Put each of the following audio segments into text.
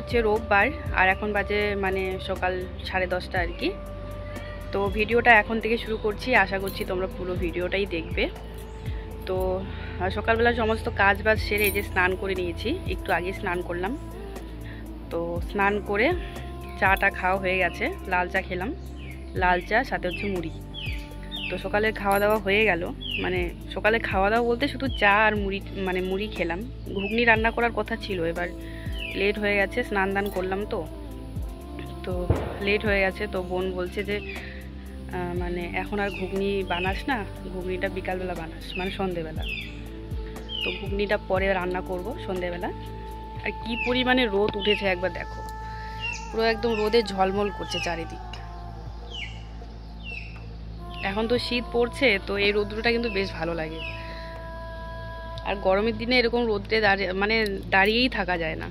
হচ্ছে রোববার আর এখন বাজে মানে সকাল 10:30 আর কি। তো ভিডিওটা এখন থেকে শুরু করছি, আশা করছি তোমরা পুরো ভিডিওটাই দেখবে। তো সকালবেলা সমস্ত কাজ বাজ সেরে এই যে স্নান করে নিয়েছি, একটু আগে স্নান করলাম। তো স্নান করে চাটা খাওয়া হয়ে গেছে, লাল চা খেলাম, লাল চা সাথে হচ্ছে মুড়ি। তো সকালের খাওয়া দাওয়া হয়ে গেল, মানে সকালে খাওয়া দাওয়া বলতে শুধু চা আর মুড়ি, মানে মুড়ি খেলাম। ঘুগনি রান্না করার কথা ছিল, এবার লেট হয়ে গেছে, স্নান দান করলাম তো লেট হয়ে গেছে। তো বোন বলছে যে মানে এখন আর ঘুগনি বানাস না, ঘুগনিটা বিকালবেলা বানাস, মানে সন্ধেবেলা। তো ঘুগনিটা পরে রান্না করব সন্ধেবেলা। আর কি পরিমাণে রোদ উঠেছে একবার দেখো, পুরো একদম রোদে ঝলমল করছে চারিদিক। এখন তো শীত পড়ছে, তো এই রোদ্রটা কিন্তু বেশ ভালো লাগে। আর গরমের দিনে এরকম রোদ্রে দাঁড়িয়েই থাকা যায় না।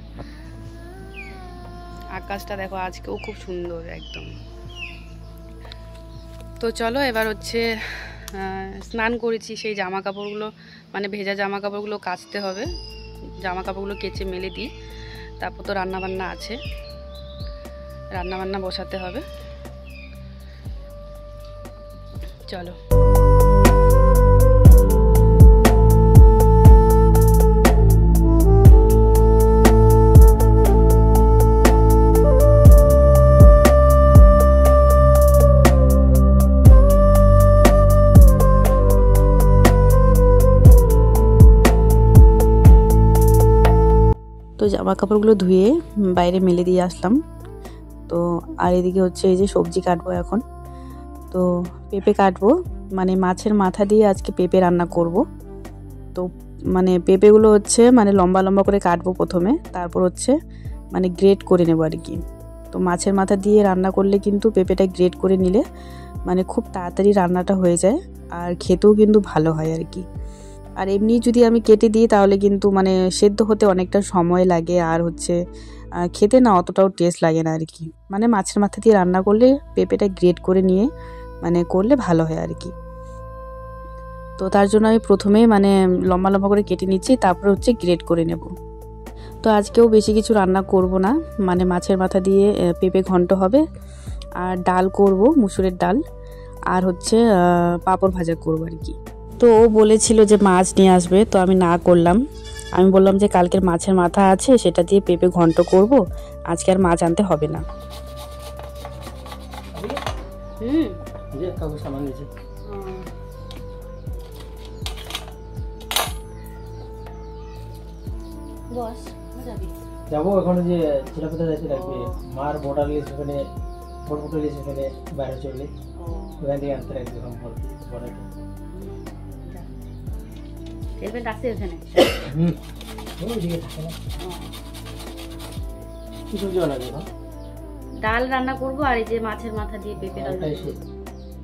আকাশটা দেখো আজকেও খুব সুন্দর একদম। তো চলো এবার হচ্ছে স্নান করেছি, সেই জামা কাপড়গুলো মানে ভেজা জামা কাপড়গুলো কাচতে হবে। জামা কাপড়গুলো কেচে মেলে দিই, তারপর তো রান্নাবান্না আছে, রান্নাবান্না বসাতে হবে। চলো তো জামা কাপড়গুলো ধুয়ে বাইরে মেলে দিয়ে আসলাম। তো আর এদিকে হচ্ছে এই যে সবজি কাটবো এখন। তো পেঁপে কাটবো, মানে মাছের মাথা দিয়ে আজকে পেঁপে রান্না করব। তো মানে পেঁপেগুলো হচ্ছে মানে লম্বা লম্বা করে কাটবো প্রথমে, তারপর হচ্ছে মানে গ্রেট করে নেবো আর কি। তো মাছের মাথা দিয়ে রান্না করলে কিন্তু পেঁপেটা গ্রেট করে নিলে মানে খুব তাড়াতাড়ি রান্নাটা হয়ে যায়, আর খেতেও কিন্তু ভালো হয় আর কি। আর এমনি যদি আমি কেটে দিই তাহলে কিন্তু মানে সেদ্ধ হতে অনেকটা সময় লাগে, আর হচ্ছে খেতে না অতটাও টেস্ট লাগে না আর কি। মানে মাছের মাথা দিয়ে রান্না করলে পেঁপেটা গ্রেট করে নিয়ে মানে করলে ভালো হয় আর কি। তো তার জন্য আমি প্রথমে মানে লম্বা লম্বা করে কেটে নিচ্ছি, তারপরে হচ্ছে গ্রেট করে নেব। তো আজকেও বেশি কিছু রান্না করব না, মানে মাছের মাথা দিয়ে পেঁপে ঘন্ট হবে, আর ডাল করব মুসুরের ডাল, আর হচ্ছে পাঁপড় ভাজা করব আর কি। তো ও বলেছিল যে মাছ নিয়ে আসবে, তো আমি না করলাম। আমি বললাম যে কালকের মাছের মাথা আছে, সেটা দিয়ে পেঁপে ঘন্ট করব, আজকে আর মাছ আনতে হবে না। যাবো এখন যে চিলাপোতা যাইতে লাগবে, মার বর্ডার লিয়ে সেখানে বড় লিয়ে সেখানে বাইরে চলে ওখান থেকে আনতে লাগবে এখন বর্ডারটা। হেলমেট আছে ওখানে? ওইদিকে থাকে না। কি সবজি বানাবে? ডাল রান্না করব, আর এই যে মাছের মাথা দিয়ে পেঁপে রান্না করব।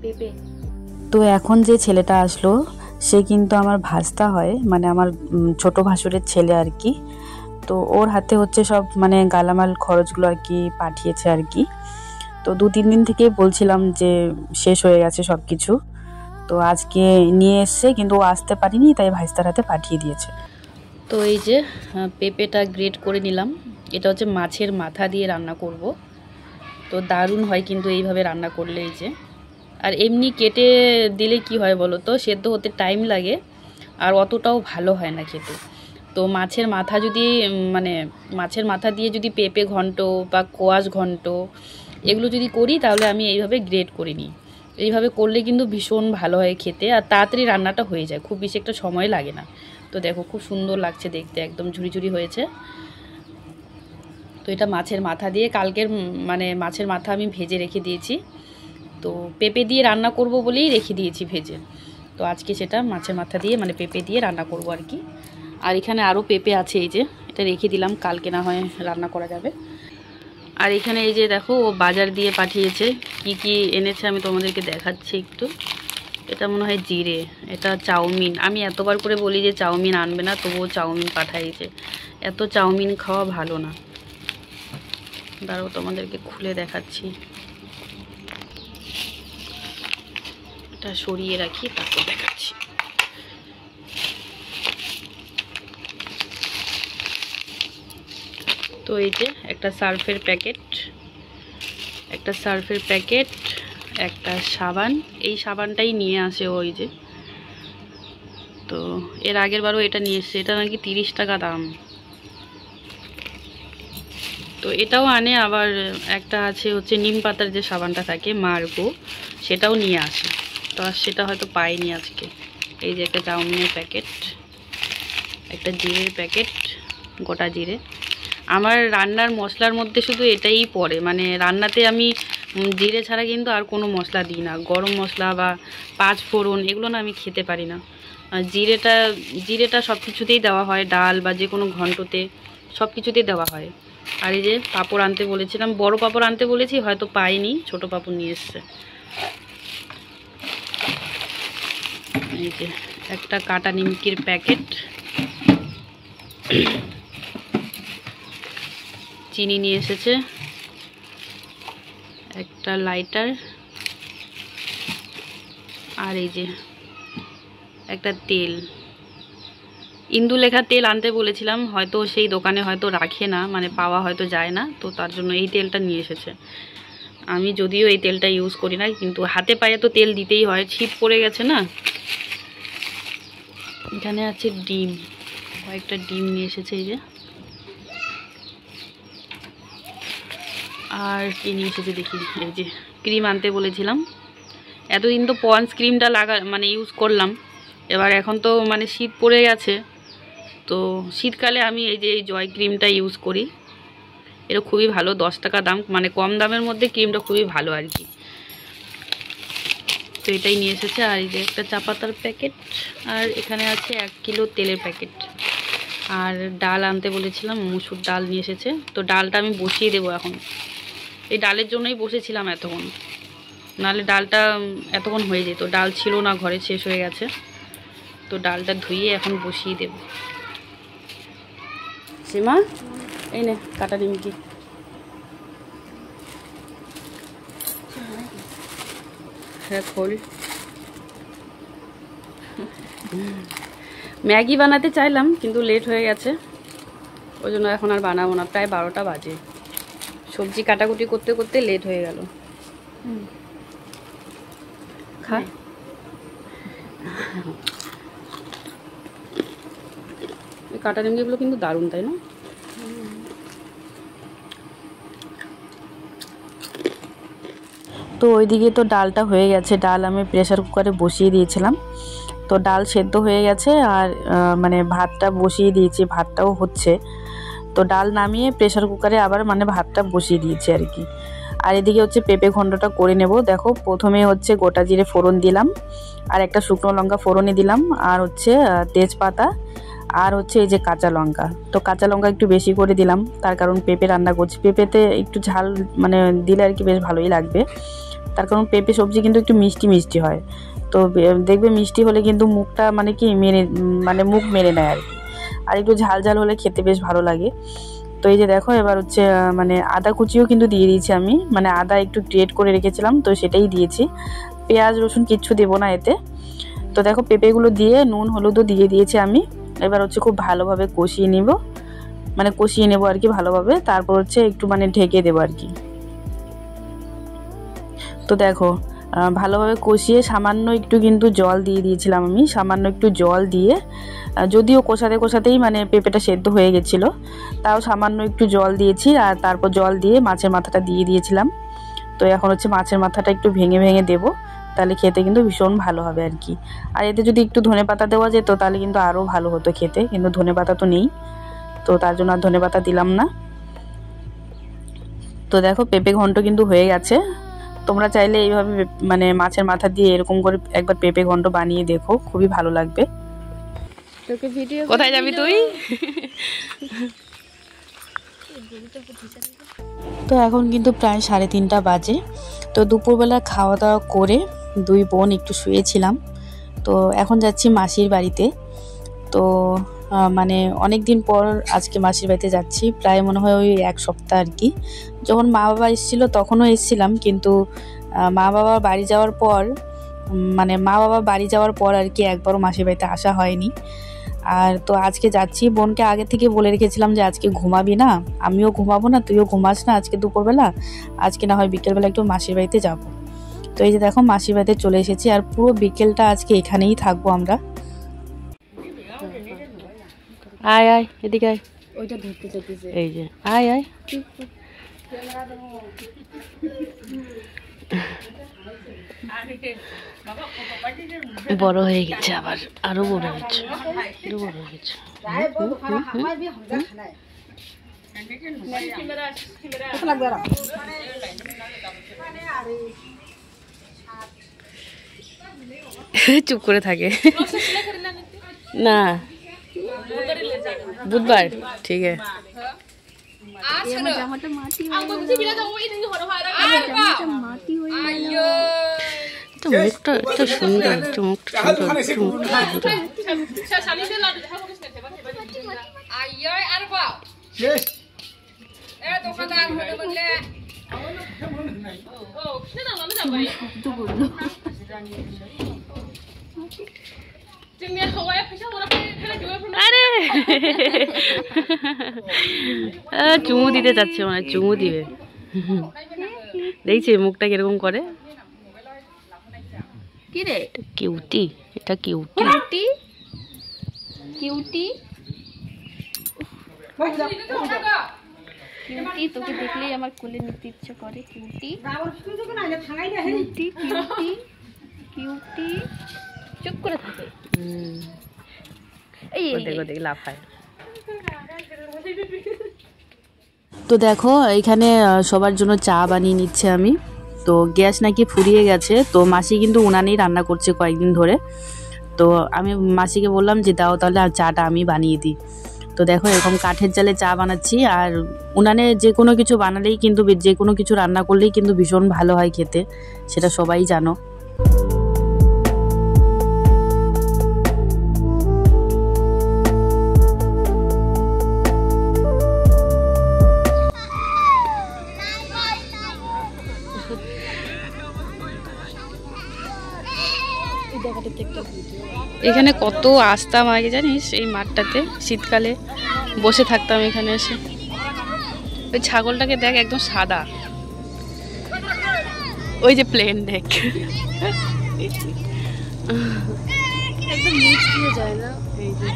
পেঁপে। তো এখন যে ছেলেটা আসলো সে কিন্তু আমার ভাস্তা হয়, মানে আমার ছোট ভাসুরের ছেলে আর কি। তো ওর হাতে হচ্ছে সব মানে গালামাল খরচগুলো আর কি পাঠিয়েছে আর কি। তো 2-3 দিন থেকে বলছিলাম যে শেষ হয়ে গেছে সব কিছু, তো আজকে নিয়ে এসছে, কিন্তু ও আসতে পারিনি, তাই ভাইস্তার হাতে পাঠিয়ে দিয়েছে। তো এই যে পেঁপেটা গ্রেট করে নিলাম, এটা হচ্ছে মাছের মাথা দিয়ে রান্না করব। তো দারুণ হয় কিন্তু এইভাবে রান্না করলে। এই যে আর এমনি কেটে দিলে কি হয় বলো তো, সেদ্ধ হতে টাইম লাগে, আর অতটাও ভালো হয় না খেতে। তো মাছের মাথা যদি মানে মাছের মাথা দিয়ে যদি পেঁপে ঘন্ট বা কোয়াশ ঘন্ট এগুলো যদি করি, তাহলে আমি এইভাবে গ্রেট করে নিই। এইভাবে করলে কিন্তু ভীষণ ভালো হয় খেতে, আর তাড়াতাড়ি রান্নাটা হয়ে যায়, খুব বেশি একটা সময় লাগে না। তো দেখো খুব সুন্দর লাগছে দেখতে, একদম ঝুরি ঝুরি হয়েছে। তো এটা মাছের মাথা দিয়ে, কালকের মানে মাছের মাথা আমি ভেজে রেখে দিয়েছি, তো পেঁপে দিয়ে রান্না করব বলেই রেখে দিয়েছি ভেজে। তো আজকে সেটা মাছের মাথা দিয়ে মানে পেঁপে দিয়ে রান্না করব আর কি। আর এখানে আরও পেঁপে আছে, এই যে এটা রেখে দিলাম, কালকে না হয় রান্না করা যাবে। আর এখানে এই যে দেখো ও বাজার দিয়ে পাঠিয়েছে, কি কি এনেছে আমি তোমাদেরকে দেখাচ্ছি একটু। এটা মনে হয় জিরে, এটা চাউমিন। আমি এতবার করে বলি যে চাউমিন আনবে না, তবুও চাউমিন পাঠাইছে। এত চাউমিন খাওয়া ভালো না, দাঁড়াও তোমাদেরকে খুলে দেখাচ্ছি। এটা সরিয়ে রাখি, তারপর দেখাচ্ছি। তো এই যে একটা সার্ফের প্যাকেট, একটা সাবান, এই সাবানটাই নিয়ে আসে ওই যে। তো এর আগের বারও এটা নিয়ে এসছে, এটা নাকি 30 টাকা দাম। তো এটাও আনে, আবার একটা আছে হচ্ছে নিম পাতার যে সাবানটা থাকে মার্গো, সেটাও নিয়ে আসে। তো সেটা হয়তো পাইনি আজকে। এই যে একটা চাউমিনের প্যাকেট, একটা জিরের প্যাকেট, গোটা জিরে। আমার রান্নার মশলার মধ্যে শুধু এটাই পড়ে, মানে রান্নাতে আমি জিরে ছাড়া কিন্তু আর কোনো মশলা দিই না। গরম মশলা বা 5 ফোড়ন এগুলো না আমি খেতে পারি না। জিরেটা সব কিছুতেই দেওয়া হয়, ডাল বা যে কোনো ঘন্টতে সব কিছুতেই দেওয়া হয়। আর এই যে পাঁপড় আনতে বলেছিলাম, বড় পাঁপড় আনতে বলেছি, হয়তো পাইনি, ছোট পাঁপড় নিয়ে এসছে। এই যে একটা কাটা নিমকির প্যাকেট, চিনি নিয়ে এসেছে, একটা লাইটার, আর এই যে একটা তেল, ইন্দুলেখা তেল আনতে বলেছিলাম, হয়তো সেই দোকানে হয়তো রাখে না, মানে পাওয়া হয়তো যায় না, তো তার জন্য এই তেলটা নিয়ে এসেছে। আমি যদিও এই তেলটা ইউজ করি না, কিন্তু হাতে পায়ে তো তেল দিতেই হয়, ছিপ পড়ে গেছে না। এখানে আছে ডিম, কয়েকটা ডিম নিয়ে এসেছে এই যে। আর কি নিয়ে এসেছে দেখি, এই যে ক্রিম আনতে বলেছিলাম। এতদিন তো পন্স ক্রিমটা মানে ইউজ করলাম, এবার এখন তো মানে শীত পড়ে গেছে, তো শীতকালে আমি এই যে এই জয় ক্রিমটা ইউজ করি। এটা খুবই ভালো, 10 টাকা দাম, মানে কম দামের মধ্যে ক্রিমটা খুবই ভালো আর কি। তো এটাই নিয়ে এসেছে। আর এই যে একটা চা পাতার প্যাকেট, আর এখানে আছে 1 কিলো তেলের প্যাকেট। আর ডাল আনতে বলেছিলাম, মুসুর ডাল নিয়ে এসেছে। তো ডালটা আমি বসিয়ে দেবো এখন, এই ডালের জন্যই বসেছিলাম এতক্ষণ, নাহলে ডালটা এতক্ষণ হয়ে যেত। ডাল ছিল না ঘরে, শেষ হয়ে গেছে। তো ডালটা ধুয়ে এখন বসিয়ে দেব। সীমা, এই নে কাটা নিমকি। হ্যাঁ খোল। ম্যাগি বানাতে চাইলাম, কিন্তু লেট হয়ে গেছে, ওই জন্য এখন আর বানাবো না। প্রায় 12টা বাজে, সবজি কাটাকুটি করতে করতে লেট হয়ে গেল। খা। এই কাটা নিমকিগুলো কিন্তু দারুণ, তাই না? তো ওইদিকে তো ডালটা হয়ে গেছে, ডাল আমি প্রেসার কুকারে বসিয়ে দিয়েছিলাম। তো ডাল সেদ্ধ হয়ে গেছে, আর মানে ভাতটা বসিয়ে দিয়েছি, ভাতটাও হচ্ছে। তো ডাল নামিয়ে প্রেসার কুকারে আবার মানে ভাতটা বসিয়ে দিয়েছি আর কি। আর এদিকে হচ্ছে পেঁপে ঘন্টটা করে নেব। দেখো প্রথমে হচ্ছে গোটা জিরে ফোড়ন দিলাম, আর একটা শুকনো লঙ্কা ফোড়নে দিলাম, আর হচ্ছে তেজপাতা, আর হচ্ছে এই যে কাঁচা লঙ্কা। তো কাঁচা লঙ্কা একটু বেশি করে দিলাম, তার কারণ পেঁপে রান্না করছি, পেঁপেতে একটু ঝাল মানে দিলে আর কি বেশ ভালোই লাগবে। তার কারণ পেঁপে সবজি কিন্তু একটু মিষ্টি মিষ্টি হয়, তো দেখবে মিষ্টি হলে কিন্তু মুখটা মানে কি মানে মুখ মেরে নেয় আর কি। আর একটু ঝাল ঝাল হলে খেতে বেশ ভালো লাগে। তো এই যে দেখো এবার হচ্ছে মানে আদা কুচিও কিন্তু দিয়ে দিয়েছি আমি, মানে আদা একটু গ্রেট করে রেখেছিলাম, তো সেটাই দিয়েছি। পেঁয়াজ রসুন কিচ্ছু দেবো না এতে। তো দেখো পেঁপেগুলো দিয়ে নুন হলুদও দিয়ে দিয়েছি আমি। এবার হচ্ছে খুব ভালোভাবে কষিয়ে নেব, মানে কষিয়ে নেবো আর কি ভালোভাবে। তারপর হচ্ছে একটু মানে ঢেকে দেবো আর কি। তো দেখো ভালোভাবে কষিয়ে সামান্য একটু কিন্তু জল দিয়ে দিয়েছিলাম আমি, সামান্য একটু জল দিয়ে, যদিও কষাতে কষাতেই মানে পেঁপেটা সেদ্ধ হয়ে গেছিলো, তাও সামান্য একটু জল দিয়েছি। আর তারপর জল দিয়ে মাছের মাথাটা দিয়ে দিয়েছিলাম। তো এখন হচ্ছে মাছের মাথাটা একটু ভেঙে ভেঙে দেবো, তাহলে খেতে কিন্তু ভীষণ ভালো হবে আর কি। আর এতে যদি একটু ধনেপাতা দেওয়া যেত তাহলে কিন্তু আরও ভালো হতো খেতে, কিন্তু ধনেপাতা তো নেই, তো তার জন্য আর ধনেপাতা দিলাম না। তো দেখো পেঁপে ঘন্ট কিন্তু হয়ে গেছে। তোমরা চাইলে এইভাবে মানে মাছের মাথা দিয়ে এরকম করে একবার পেঁপে ঘন্ট বানিয়ে দেখো, খুবই ভালো লাগবে। তোকে ভিডিও কোথায় যাবি তুই? তো এখন কিন্তু প্রায় 3:30 বাজে। তো দুপুরবেলা খাওয়া দাওয়া করে 2 বোন একটু শুয়েছিলাম। তো এখন যাচ্ছি মাসির বাড়িতে। তো মানে অনেক দিন পর আজকে মাসির বাড়িতে যাচ্ছি, প্রায় মনে হয় ওই 1 সপ্তাহ আর কি। যখন মা বাবা এসেছিল তখনও এসেছিলাম, কিন্তু মা বাবা বাড়ি যাওয়ার পর আর কি একবারও মাসির বাড়িতে আসা হয়নি। আর তো আজকে যাচ্ছি, বোনকে আগে থেকে বলে রেখেছিলাম যে আজকে ঘুমাবি না, আমিও ঘুমাবো না, তুইও ঘুমাস না আজকে দুপুরবেলা, আজকে না হয় বিকেলবেলা একটু মাসির বাড়িতে যাব। তো এই যে দেখো মাসির বাড়িতে চলে এসেছি, আর পুরো বিকেলটা আজকে এখানেই থাকবো আমরা। আয় আয় এদিকে আয়, ওইটা ধরতে চাইতেছে। এই যে আয় আয়। বড় হয়ে গেছে, আবার আরো বড় হচ্ছে, আরো বড় হয়ে গেছে। চুপ করে থাকে না, বুধবার ঠিক আছে। মুখটা এত সুন্দর, একটু মুখটা সুন্দর, একটু মুখটা সুন্দর। চুমু দিতে চাচ্ছে, মানে চুমু দিবে। দেখছি মুখটা কিরকম করে। কি রে কিউটি, এটা কিউটি। কিউটি কিউটি কিউটি, তোকে দেখলেই আমার কোলে নিতে ইচ্ছে করে। কিউটি কিউটি কিউটি কিউটি, চুপ করে থাকে। এই দেখ লাফায়। তো দেখো এখানে সবার জন্য চা বানিয়ে নিচ্ছে আমি। তো গ্যাস নাকি ফুরিয়ে গেছে, তো মাসি কিন্তু উনানেই রান্না করছে কয়েকদিন ধরে। তো আমি মাসিকে বললাম যে দাও তাহলে চাটা আমি বানিয়ে দিই। তো দেখো এরকম কাঠের জালে চা বানাচ্ছি, আর উনানে যে কোনো কিছু বানালেই কিন্তু, যে কোনো কিছু রান্না করলেই কিন্তু ভীষণ ভালো হয় খেতে, সেটা সবাই জানো। এখানে কত আসতাম আগে জানিস, এই মাঠটাতে শীতকালে বসে থাকতাম এখানে এসে। ওই ছাগলটাকে দেখ একদম সাদা, ওই যে প্লেন দেখ, একদম মিষ্টি যায় না, এই যে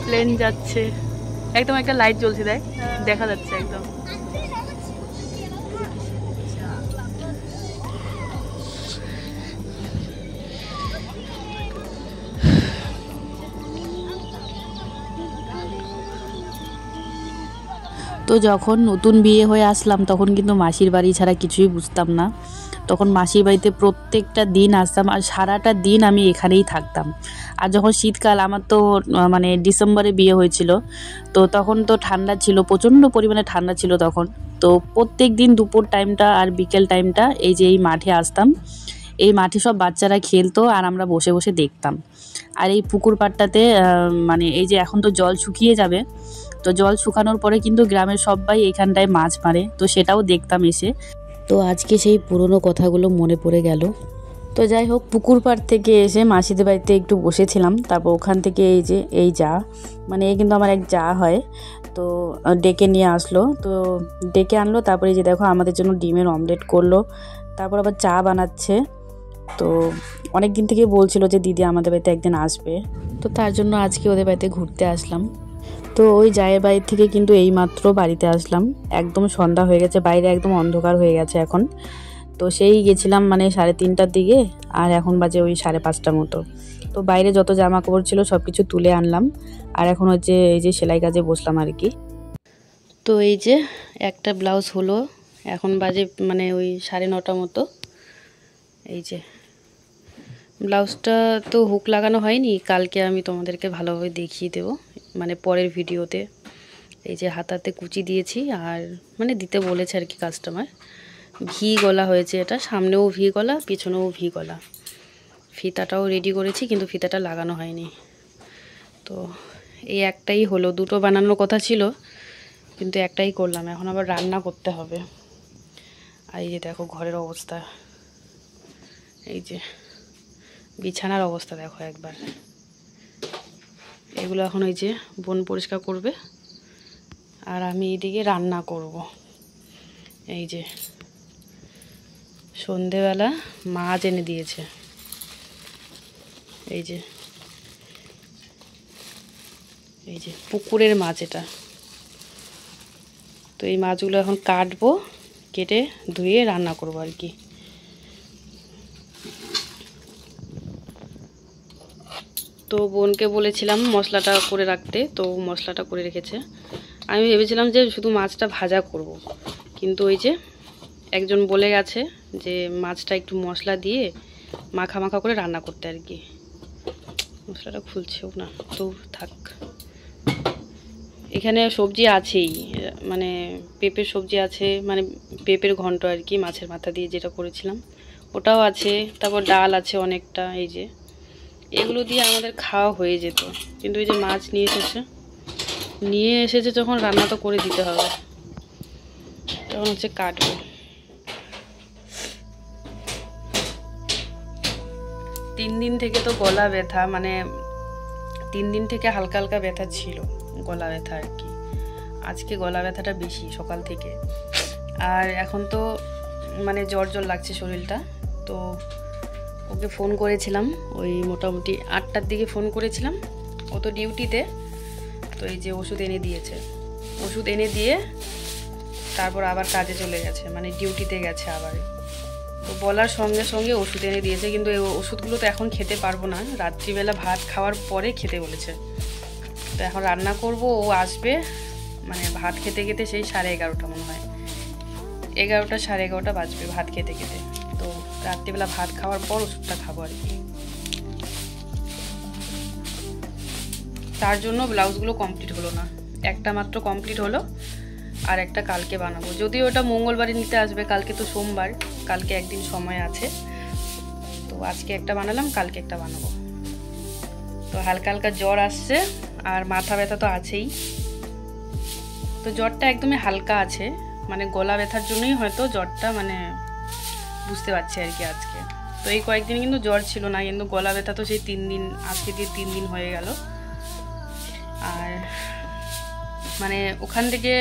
প্লেন যাচ্ছে, একদম একটা লাইট জ্বলছে দেখ, দেখা যাচ্ছে একদম। তো যখন নতুন বিয়ে হয়ে আসলাম তখন কিন্তু মাসির বাড়ি ছাড়া কিছুই বুঝতাম না। তখন মাসির বাড়িতে প্রত্যেকটা দিন আসতাম, আর সারাটা দিন আমি এখানেই থাকতাম। আর যখন শীতকাল, আমার তো মানে ডিসেম্বরে বিয়ে হয়েছিল, তো তখন তো ঠান্ডা ছিল, প্রচণ্ড পরিমাণে ঠান্ডা ছিল তখন। তো প্রত্যেক দিন দুপুর টাইমটা আর বিকেল টাইমটা এই যে এই মাঠে আসতাম, এই মাঠে সব বাচ্চারা খেলতো আর আমরা বসে বসে দেখতাম। আর এই পুকুর পাড়টাতে মানে এই যে এখন তো জল শুকিয়ে যাবে, তো জল শুকানোর পরে কিন্তু গ্রামের সবাই এখানটায় মাছ মারে, তো সেটাও দেখতাম এসে। তো আজকে সেই পুরনো কথাগুলো মনে পড়ে গেল। তো যাই হোক, পুকুর পাড় থেকে এসে মাসিদের বাড়িতে একটু বসেছিলাম, তারপর ওখান থেকে এই যে এই যা, মানে এই কিন্তু আমার এক যা হয়, তো ডেকে নিয়ে আসলো, তো ডেকে আনলো। তারপরে এই যে দেখো আমাদের জন্য ডিমের অমলেট করলো, তারপর আবার চা বানাচ্ছে। তো অনেক দিন থেকে বলছিল যে দিদি আমাদের বাড়িতে একদিন আসবে, তো তার জন্য আজকে ওদের বাড়িতে ঘুরতে আসলাম। তো ওই জায়ের বাড়ি থেকে কিন্তু এইমাত্র বাড়িতে আসলাম, একদম সন্ধ্যা হয়ে গেছে, বাইরে একদম অন্ধকার হয়ে গেছে এখন। তো সেই গেছিলাম মানে 3:30টার দিকে, আর এখন বাজে ওই 5:30টার মতো। তো বাইরে যত জামা কাপড় ছিল সব কিছু তুলে আনলাম, আর এখন হচ্ছে এই যে সেলাই কাজে বসলাম আর কি। তো এই যে একটা ব্লাউজ হলো, এখন বাজে মানে ওই 9:30 মতো। এই যে ব্লাউজটা তো হুক লাগানো হয়নি, কালকে আমি তোমাদেরকে ভালোভাবে দেখিয়ে দেবো মানে পরের ভিডিওতে। এই যে হাতাতে কুচি দিয়েছি, আর মানে দিতে বলেছে আর কি কাস্টমার। ভি গলা হয়েছে, এটা সামনেও ভি গলা পিছনেও ভি গলা। ফিতাটাও রেডি করেছি কিন্তু ফিতাটা লাগানো হয়নি। তো এই একটাই হলো, দুটো বানানোর কথা ছিল কিন্তু একটাই করলাম, এখন আবার রান্না করতে হবে। আর এই যে দেখো ঘরের অবস্থা, এই যে বিছানার অবস্থা দেখো একবার। এগুলো এখন ওই যে বোন পরিষ্কার করবে, আর আমি এইদিকে রান্না করব। এই যে সন্ধেবেলা মাছ এনে দিয়েছে, এই যে পুকুরের মাছ এটা। তো এই মাছগুলো এখন কাটবো, কেটে ধুয়ে রান্না করবো আর কি। তো বোনকে বলেছিলাম মশলাটা করে রাখতে, তো মশলাটা করে রেখেছে। আমি ভেবেছিলাম যে শুধু মাছটা ভাজা করব, কিন্তু ওই যে একজন বলে গেছে যে মাছটা একটু মশলা দিয়ে মাখা মাখা করে রান্না করতে আর কি। মশলাটা খুলছেও না, তো থাক। এখানে সবজি আছেই, মানে পেঁপের সবজি আছে, মানে পেঁপের ঘন্ট আর কি, মাছের মাথা দিয়ে যেটা করেছিলাম ওটাও আছে। তারপর ডাল আছে অনেকটা, এই যে এগুলো দিয়ে আমাদের খাওয়া হয়ে যেত। কিন্তু এই যে মাছ নিয়ে এসেছে যখন, রান্না তো করে দিতে হবে। তখন হচ্ছে কাটবো। 3 দিন থেকে তো গলা ব্যথা, মানে 3 দিন থেকে হালকা হালকা ব্যথা ছিল, গলা ব্যথা আর কি। আজকে গলা ব্যথাটা বেশি সকাল থেকে। আর এখন তো মানে জ্বর জ্বর লাগছে শরীরটা। তো ওকে ফোন করেছিলাম, ওই মোটামুটি 8টার দিকে ফোন করেছিলাম। ও তো ডিউটিতে, তো এই যে ওষুধ এনে দিয়েছে। ওষুধ এনে দিয়ে তারপর আবার কাজে চলে গেছে, মানে ডিউটিতে গেছে আবার। তো বলার সঙ্গে সঙ্গে ওষুধ এনে দিয়েছে, কিন্তু এই ওষুধগুলো তো এখন খেতে পারবো না, রাত্রিবেলা ভাত খাওয়ার পরে খেতে বলেছে। তো এখন রান্না করব, ও আসবে, মানে ভাত খেতে খেতে সেই 11:30 মনে হয়, 11টা 11:30 বাজবে ভাত খেতে খেতে। তো রাত্রিবেলা ভাত খাওয়ার পর ওষুধটা খাবো আর কি। তার জন্য ব্লাউজগুলো কমপ্লিট হলো না, একটা মাত্র কমপ্লিট হলো, আর একটা কালকে বানাবো। যদিও ওটা মঙ্গলবারে নিতে আসবে, কালকে তো সোমবার, কালকে একদিন সময় আছে। তো আজকে একটা বানালাম, কালকে একটা বানাবো। তো হালকা হালকা জ্বর আসছে, আর মাথা ব্যথা তো আছেই। তো জ্বরটা একদমই হালকা আছে, মানে গলা ব্যথার জন্যই হয়তো জ্বরটা, মানে বুঝতে পারছি আর কি আজকে। তো এই কয়েকদিন কিন্তু জ্বর ছিল না, কিন্তু গলা ব্যথা তো সেই 3 দিন, আজকে দিয়ে 3 দিন হয়ে গেল। আর মানে ওখান থেকে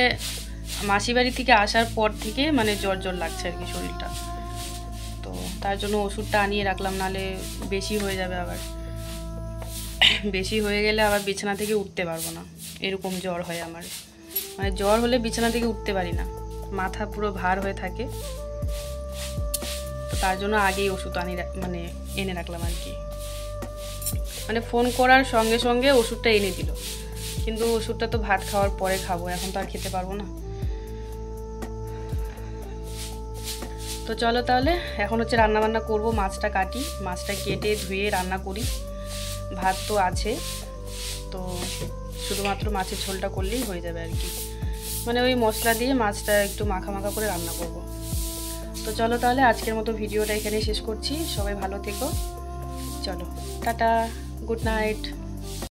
মাসি বাড়ি থেকে আসার পর থেকে মানে জ্বর জ্বর লাগছে আর কি শরীরটা। তো তার জন্য ওষুধটা আনিয়ে রাখলাম, নাহলে বেশি হয়ে যাবে আবার। বেশি হয়ে গেলে আবার বিছানা থেকে উঠতে পারবো না, এরকম জ্বর হয় আমার। মানে জ্বর হলে বিছানা থেকে উঠতে পারি না, মাথা পুরো ভার হয়ে থাকে। তো তার জন্য আগেই ওষুধ মানে এনে রাখলাম আর কি। মানে ফোন করার সঙ্গে সঙ্গে ওষুধটা এনে দিল, কিন্তু ওষুধটা তো ভাত খাওয়ার পরে খাবো, এখন তো আর খেতে পারবো না। তো চলো তাহলে এখন হচ্ছে রান্না বান্না করবো। মাছটা কাটি, মাছটা কেটে ধুয়ে রান্না করি। ভাত তো আছে, তো শুধুমাত্র মাছের ঝোলটা করলেই হয়ে যাবে আর কি। মানে ওই মশলা দিয়ে মাছটা একটু মাখা মাখা করে রান্না করব। তো চলো তাহলে আজকের মতো ভিডিওটা এখানেই শেষ করছি। সবাই ভালো থেকো, চলো টাটা, গুড নাইট।